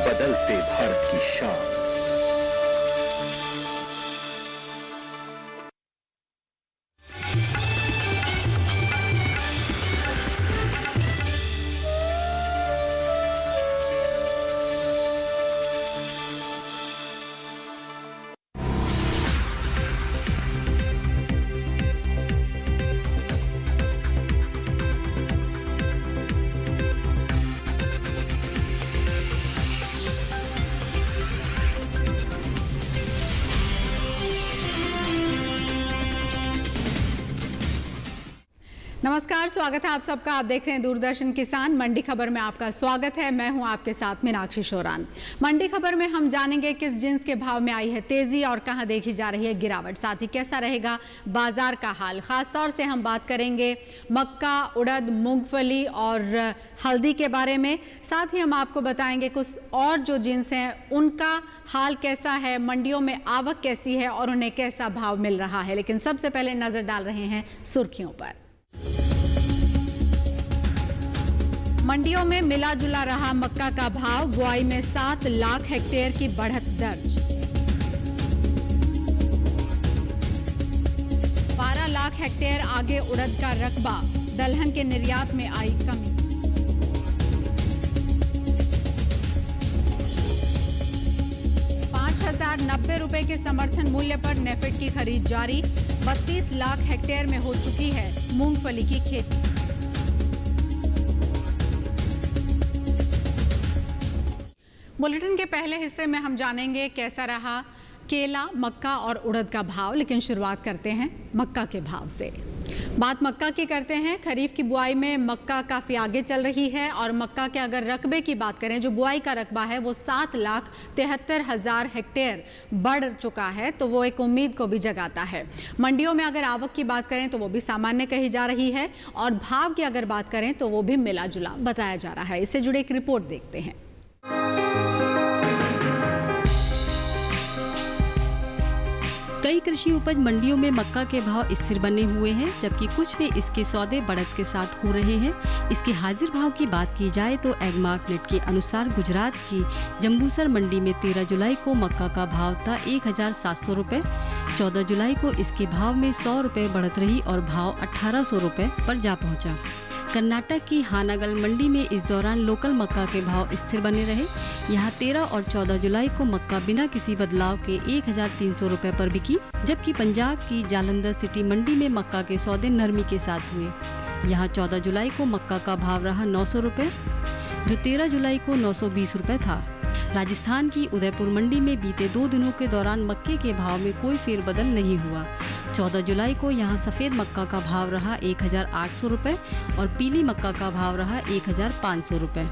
बदलते भारत की शान। नमस्कार, स्वागत है आप सबका। आप देख रहे हैं दूरदर्शन किसान। मंडी खबर में आपका स्वागत है। मैं हूं आपके साथ मीनाक्षी शोरान। मंडी खबर में हम जानेंगे किस जिन्स के भाव में आई है तेजी और कहां देखी जा रही है गिरावट, साथ ही कैसा रहेगा बाजार का हाल। खासतौर से हम बात करेंगे मक्का, उड़द, मूंगफली और हल्दी के बारे में। साथ ही हम आपको बताएंगे कुछ और जो जिन्स हैं उनका हाल कैसा है, मंडियों में आवक कैसी है और उन्हें कैसा भाव मिल रहा है। लेकिन सबसे पहले नजर डाल रहे हैं सुर्खियों पर। मंडियों में मिला जुला रहा मक्का का भाव। बुआई में 7 लाख हेक्टेयर की बढ़त दर्ज। 12 लाख हेक्टेयर आगे उड़द का रकबा। दलहन के निर्यात में आई कमी। ₹5,090 के समर्थन मूल्य पर नेफेड की खरीद जारी। 32 लाख हेक्टेयर में हो चुकी है मूंगफली की खेती। बुलेटिन के पहले हिस्से में हम जानेंगे कैसा रहा केला, मक्का और उड़द का भाव। लेकिन शुरुआत करते हैं मक्का के भाव से। बात मक्का की करते हैं। खरीफ की बुआई में मक्का काफ़ी आगे चल रही है और मक्का के अगर रकबे की बात करें, जो बुआई का रकबा है वो 7,73,000 हेक्टेयर बढ़ चुका है, तो वो एक उम्मीद को भी जगाता है। मंडियों में अगर आवक की बात करें तो वो भी सामान्य कही जा रही है और भाव की अगर बात करें तो वो भी मिला जुला बताया जा रहा है। इससे जुड़े एक रिपोर्ट देखते हैं। कई कृषि उपज मंडियों में मक्का के भाव स्थिर बने हुए हैं, जबकि कुछ में इसके सौदे बढ़त के साथ हो रहे हैं। इसके हाजिर भाव की बात की जाए तो एग्मार्क नेट के अनुसार गुजरात की जंबूसर मंडी में 13 जुलाई को मक्का का भाव था 1,700 रुपए। 14 जुलाई को इसके भाव में 100 रुपए बढ़त रही और भाव 1,800 रुपए पर जा पहुंचा। कर्नाटक की हानागल मंडी में इस दौरान लोकल मक्का के भाव स्थिर बने रहे। यहाँ 13 और 14 जुलाई को मक्का बिना किसी बदलाव के 1,300 रुपए पर बिकी, जबकि पंजाब की जालंधर सिटी मंडी में मक्का के सौदे नरमी के साथ हुए। यहाँ 14 जुलाई को मक्का का भाव रहा 900 रुपए, जो 13 जुलाई को 920 रुपए था। राजस्थान की उदयपुर मंडी में बीते 2 दिनों के दौरान मक्के के भाव में कोई फेरबदल नहीं हुआ। 14 जुलाई को यहाँ सफेद मक्का का भाव रहा 1,800 रुपए और पीली मक्का का भाव रहा 1,500 रुपए।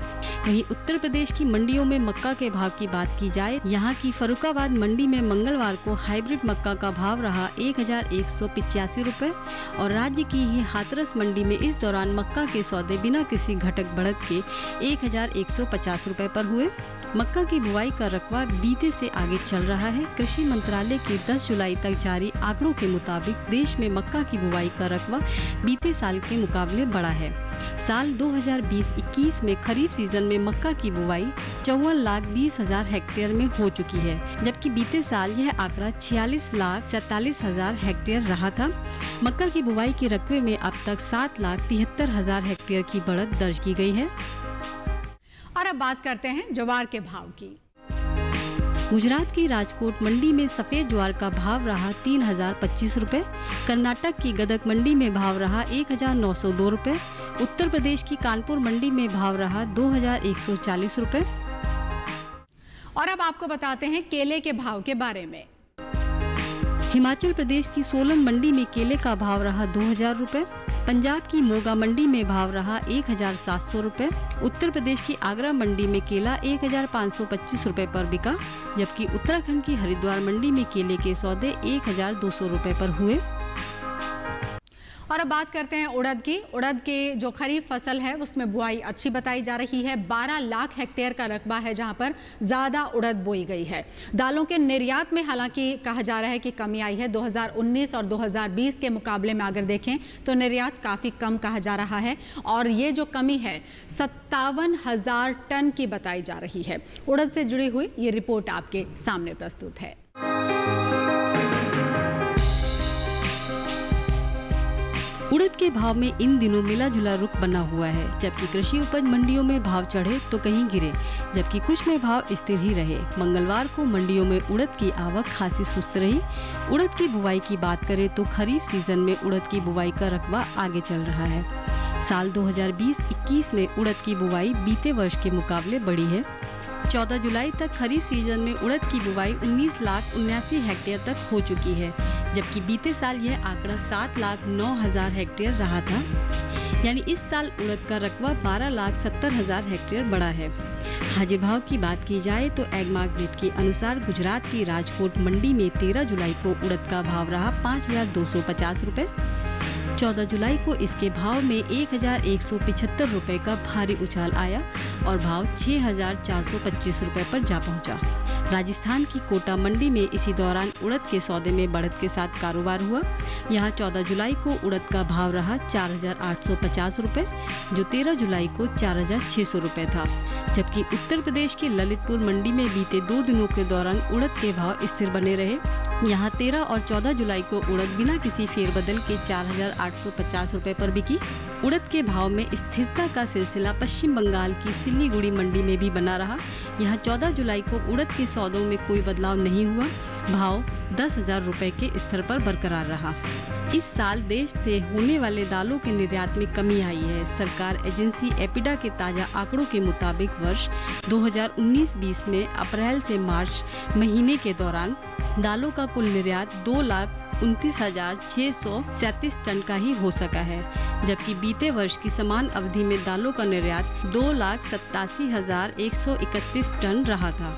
वहीं उत्तर प्रदेश की मंडियों में मक्का के भाव की बात की जाए, यहाँ की फरुखाबाद मंडी में मंगलवार को हाइब्रिड मक्का का भाव रहा 1,185 रुपए और राज्य की ही हाथरस मंडी में इस दौरान मक्का के सौदे बिना किसी घटक बढ़त के 1,150 रुपए पर हुए। मक्का की बुआई का रकबा बीते से आगे चल रहा है। कृषि मंत्रालय के 10 जुलाई तक जारी आंकड़ों के मुताबिक देश में मक्का की बुआई का रकबा बीते साल के मुकाबले बढ़ा है। साल 2020-21 में खरीफ सीजन में मक्का की बुआई 54,20,000 हेक्टेयर में हो चुकी है, जबकि बीते साल यह आंकड़ा 46,47,000 हेक्टेयर रहा था। मक्का की बुआई के रकबे में अब तक 7,73,000 हेक्टेयर की बढ़त दर्ज की गई है। और अब बात करते हैं ज्वार के भाव की। गुजरात की राजकोट मंडी में सफेद ज्वार का भाव रहा 3,025 रुपए। कर्नाटक की गदक मंडी में भाव रहा 1,902 रुपए। उत्तर प्रदेश की कानपुर मंडी में भाव रहा 2,140 रुपए। और अब आपको बताते हैं केले के भाव के बारे में। हिमाचल प्रदेश की सोलन मंडी में केले का भाव रहा 2,000 रुपए। पंजाब की मोगा मंडी में भाव रहा 1,700 रुपए। उत्तर प्रदेश की आगरा मंडी में केला 1,525 रुपए पर बिका, जबकि उत्तराखंड की हरिद्वार मंडी में केले के सौदे 1,200 रुपए पर हुए। और अब बात करते हैं उड़द की। उड़द की जो खरीफ फसल है उसमें बुआई अच्छी बताई जा रही है। 12 लाख हेक्टेयर का रकबा है जहां पर ज़्यादा उड़द बोई गई है। दालों के निर्यात में हालांकि कहा जा रहा है कि कमी आई है। 2019 और 2020 के मुकाबले में अगर देखें तो निर्यात काफ़ी कम कहा जा रहा है और ये जो कमी है 57,000 टन की बताई जा रही है। उड़द से जुड़ी हुई ये रिपोर्ट आपके सामने प्रस्तुत है। उड़द के भाव में इन दिनों मिला जुला रुख बना हुआ है। जबकि कृषि उपज मंडियों में भाव चढ़े तो कहीं गिरे, जबकि कुछ में भाव स्थिर ही रहे। मंगलवार को मंडियों में उड़द की आवक खासी सुस्त रही। उड़द की बुवाई की बात करें तो खरीफ सीजन में उड़द की बुवाई का रकबा आगे चल रहा है। साल 2020-21 में उड़द की बुवाई बीते वर्ष के मुकाबले बढ़ी है। 14 जुलाई तक खरीफ सीजन में उड़द की बुवाई 19,79,000 हेक्टेयर तक हो चुकी है, जबकि बीते साल यह आंकड़ा 7,09,000 हेक्टेयर रहा था। यानी इस साल उड़द का रकबा 12,70,000 हेक्टेयर बढ़ा है। हाजिर भाव की बात की जाए तो एगमार्क रेट के अनुसार गुजरात की राजकोट मंडी में 13 जुलाई को उड़द का भाव रहा 5,250 रुपए। 14 जुलाई को इसके भाव में 1,175 रुपए का भारी उछाल आया और भाव 6,425 रुपए पर जा पहुंचा। राजस्थान की कोटा मंडी में इसी दौरान उड़द के सौदे में बढ़त के साथ कारोबार हुआ। यहाँ 14 जुलाई को उड़द का भाव रहा 4,850 रुपए, जो 13 जुलाई को 4,600 रुपए था। जबकि उत्तर प्रदेश की ललितपुर मंडी में बीते 2 दिनों के दौरान उड़द के भाव स्थिर बने रहे। यहाँ 13 और 14 जुलाई को उड़द बिना किसी फेरबदल के 4,850 रुपए पर बिकी। उड़द के भाव में स्थिरता का सिलसिला पश्चिम बंगाल की सिल्लीगुड़ी मंडी में भी बना रहा। यहाँ 14 जुलाई को उड़द के सौदों में कोई बदलाव नहीं हुआ। भाव 10,000 रुपए के स्तर पर बरकरार रहा। इस साल देश से होने वाले दालों के निर्यात में कमी आई है। सरकार एजेंसी एपिडा के ताजा आंकड़ों के मुताबिक वर्ष 2019-20 में अप्रैल से मार्च महीने के दौरान दालों का कुल निर्यात 2,29,637 टन का ही हो सका है, जबकि बीते वर्ष की समान अवधि में दालों का निर्यात 2,87,131 टन रहा था।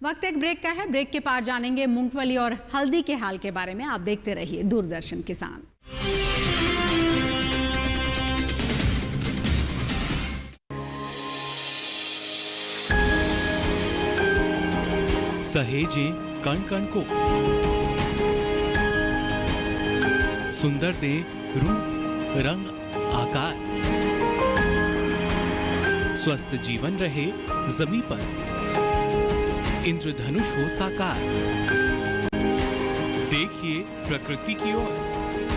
वक्त एक ब्रेक का है। ब्रेक के पार जानेंगे मूंगफली और हल्दी के हाल के बारे में। आप देखते रहिए दूरदर्शन किसान। सहेजें कण कण को, सुंदर दे रूप रंग आकार, स्वस्थ जीवन रहे जमीन पर, इंद्रधनुष हो साकार। देखिए प्रकृति की ओर,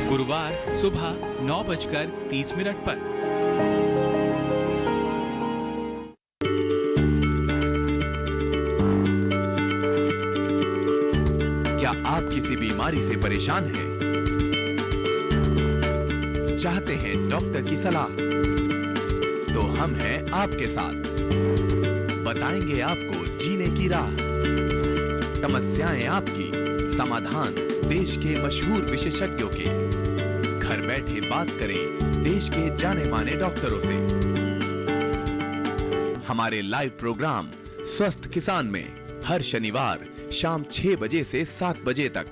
गुरुवार सुबह 9:30 पर। क्या आप किसी बीमारी से परेशान हैं? चाहते हैं डॉक्टर की सलाह? तो हम हैं आपके साथ, बताएंगे आपको जीने की राह। समस्याएं आपकी, समाधान देश के मशहूर विशेषज्ञों के। घर बैठे बात करें देश के जाने माने डॉक्टरों से। हमारे लाइव प्रोग्राम स्वस्थ किसान में हर शनिवार शाम 6 बजे से 7 बजे तक।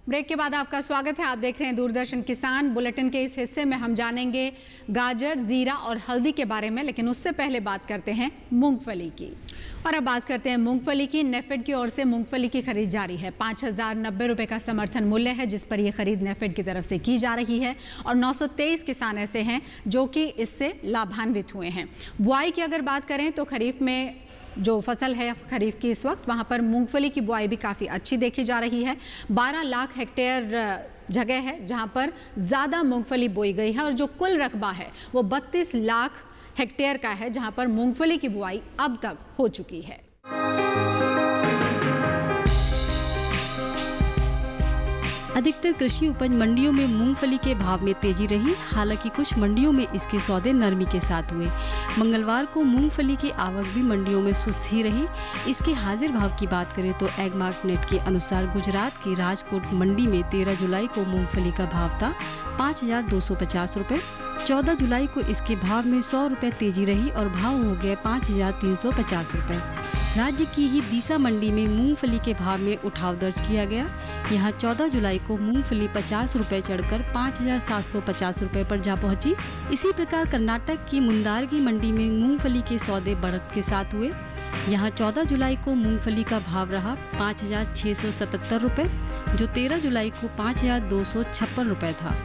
ब्रेक के बाद आपका स्वागत है। आप देख रहे हैं दूरदर्शन किसान। बुलेटिन के इस हिस्से में हम जानेंगे गाजर, जीरा और हल्दी के बारे में, लेकिन उससे पहले बात करते हैं मूंगफली की। और अब बात करते हैं मूंगफली की। नेफेड की ओर से मूंगफली की खरीद जारी है। 5,090 रुपए का समर्थन मूल्य है जिस पर यह खरीद नेफेड की तरफ से की जा रही है और 923 किसान ऐसे हैं जो कि इससे लाभान्वित हुए हैं। बुआई की अगर बात करें तो खरीफ में जो फसल है खरीफ की इस वक्त, वहाँ पर मूंगफली की बुआई भी काफ़ी अच्छी देखी जा रही है। 12 लाख हेक्टेयर जगह है जहाँ पर ज़्यादा मूंगफली बोई गई है और जो कुल रकबा है वो 32 लाख हेक्टेयर का है जहाँ पर मूंगफली की बुआई अब तक हो चुकी है। अधिकतर कृषि उपज मंडियों में मूंगफली के भाव में तेजी रही। हालांकि कुछ मंडियों में इसके सौदे नरमी के साथ हुए। मंगलवार को मूंगफली की आवक भी मंडियों में सुस्त ही रही। इसके हाजिर भाव की बात करें तो एगमार्क नेट के अनुसार गुजरात की राजकोट मंडी में 13 जुलाई को मूंगफली का भाव था 5,250 रुपए। 14 जुलाई को इसके भाव में 100 रुपए तेजी रही और भाव हो गए 5,350 रुपए। राज्य की ही दीसा मंडी में मूंगफली के भाव में उठाव दर्ज किया गया। यहां 14 जुलाई को मूंगफली 50 रुपए चढ़कर 5,750 रुपए पर जा पहुंची। इसी प्रकार कर्नाटक की मुंदारगी मंडी में मूंगफली के सौदे बढ़त के साथ हुए। यहां 14 जुलाई को मूंगफली का भाव रहा 5,677 रुपए, जो 13 जुलाई को 5,256 रुपए था।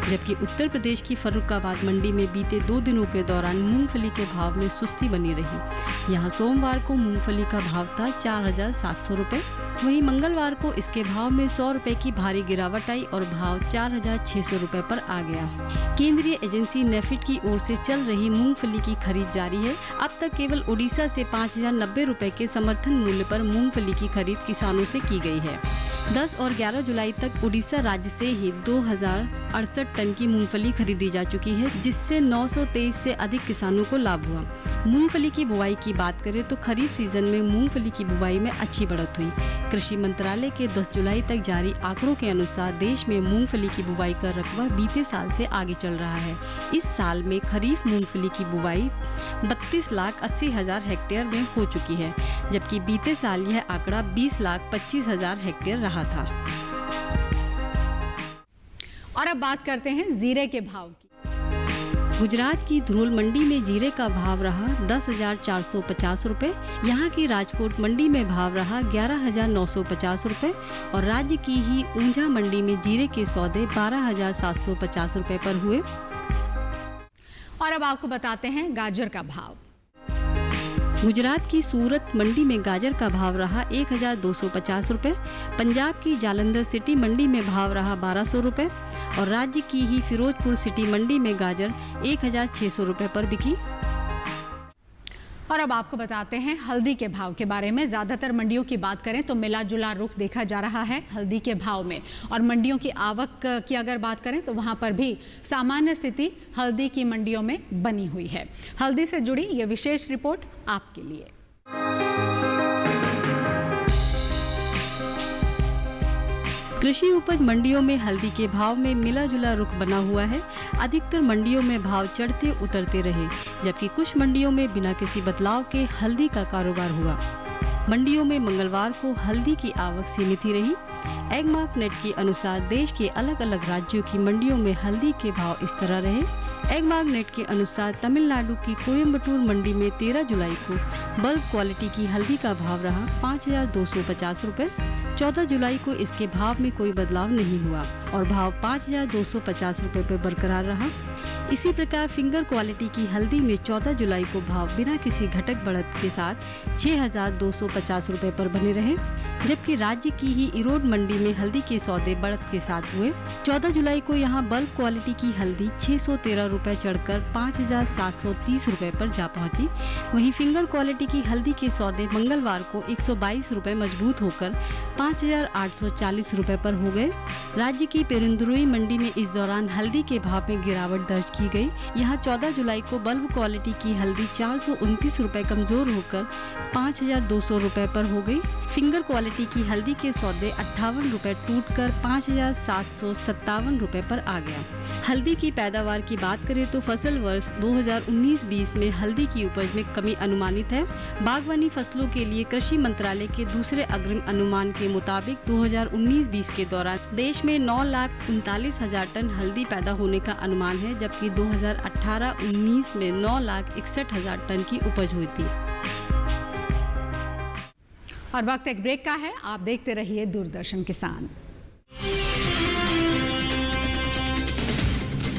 जबकि उत्तर प्रदेश की फर्रुखाबाद मंडी में बीते 2 दिनों के दौरान मूंगफली के भाव में सुस्ती बनी रही। यहां सोमवार को मूंगफली का भाव था 4,700 रुपए, वहीं मंगलवार को इसके भाव में 100 रुपए की भारी गिरावट आई और भाव 4,600 रुपए पर आ गया। केंद्रीय एजेंसी नेफेड की ओर से चल रही मूंगफली की खरीद जारी है। अब तक केवल उड़ीसा से 5,090 रुपए के समर्थन मूल्य पर मूंगफली की खरीद किसानों से की गई है। 10 और 11 जुलाई तक उड़ीसा राज्य से ही 2,068 टन की मूंगफली खरीदी जा चुकी है, जिससे 923 से अधिक किसानों को लाभ हुआ। मूंगफली की बुवाई की बात करें तो खरीफ सीजन में मूंगफली की बुवाई में अच्छी बढ़त हुई। कृषि मंत्रालय के 10 जुलाई तक जारी आंकड़ों के अनुसार देश में मूंगफली की बुवाई का रकबा बीते साल से आगे चल रहा है। इस साल में खरीफ मूंगफली की बुवाई 32,80,000 हेक्टेयर में हो चुकी है, जबकि बीते साल यह आंकड़ा 20,25,000 हेक्टेयर रहा था। और अब बात करते हैं जीरे के भाव की। गुजरात की धरोल मंडी में जीरे का भाव रहा 10,450 रुपए। यहाँ की राजकोट मंडी में भाव रहा 11,950 रुपए और राज्य की ही ऊंझा मंडी में जीरे के सौदे 12,750 रुपए पर हुए। और अब आपको बताते हैं गाजर का भाव। गुजरात की सूरत मंडी में गाजर का भाव रहा 1,250 रुपए। पंजाब की जालंधर सिटी मंडी में भाव रहा 1,200 रुपए और राज्य की ही फिरोजपुर सिटी मंडी में गाजर 1,600 रुपए पर बिकी। और अब आपको बताते हैं हल्दी के भाव के बारे में। ज़्यादातर मंडियों की बात करें तो मिला जुला रुख देखा जा रहा है हल्दी के भाव में। और मंडियों की आवक की अगर बात करें तो वहां पर भी सामान्य स्थिति हल्दी की मंडियों में बनी हुई है। हल्दी से जुड़ी ये विशेष रिपोर्ट आपके लिए। कृषि उपज मंडियों में हल्दी के भाव में मिला जुला रुख बना हुआ है। अधिकतर मंडियों में भाव चढ़ते उतरते रहे, जबकि कुछ मंडियों में बिना किसी बदलाव के हल्दी का कारोबार हुआ। मंडियों में मंगलवार को हल्दी की आवक सीमित ही रही। एगमार्क नेट के अनुसार देश के अलग अलग राज्यों की मंडियों में हल्दी के भाव इस तरह रहे। एगमार्क नेट के अनुसार तमिलनाडु की कोयम्बटूर मंडी में 13 जुलाई को बल्क क्वालिटी की हल्दी का भाव रहा 5,250 रुपए। 14 जुलाई को इसके भाव में कोई बदलाव नहीं हुआ और भाव 5,250 रुपए पर बरकरार रहा। इसी प्रकार फिंगर क्वालिटी की हल्दी में 14 जुलाई को भाव बिना किसी घटक बढ़त के साथ 6,250 रुपए पर बने रहे, जबकि राज्य की ही इरोड मंडी में हल्दी के सौदे बढ़त के साथ हुए। 14 जुलाई को यहां बल्क क्वालिटी की हल्दी 613 रुपए चढ़कर 5,730 रुपए पर जा पहुंची। वहीं फिंगर क्वालिटी की हल्दी के सौदे मंगलवार को 122 रुपए मजबूत होकर 5,840 रुपए पर हो गए। राज्य की पेरुंदरुई मंडी में इस दौरान हल्दी के भाव में गिरावट दर्ज की गई। यहां 14 जुलाई को बल्ब क्वालिटी की हल्दी 429 रुपए कमजोर होकर 5,200 रुपए पर हो गई। फिंगर क्वालिटी की हल्दी के सौदे 58 रुपए टूटकर 5,757 रुपए पर आ गया। हल्दी की पैदावार की बात करें तो फसल वर्ष 2019-20 में हल्दी की उपज में कमी अनुमानित है। बागवानी फसलों के लिए कृषि मंत्रालय के दूसरे अग्रिम अनुमान के मुताबिक 2019-20 के दौरान देश में 9,39,000 टन हल्दी पैदा होने का अनुमान है, जबकि 2018-19 में 9,61,000 टन की उपज हुई थी। और वक्त एक ब्रेक का है। आप देखते रहिए दूरदर्शन किसान।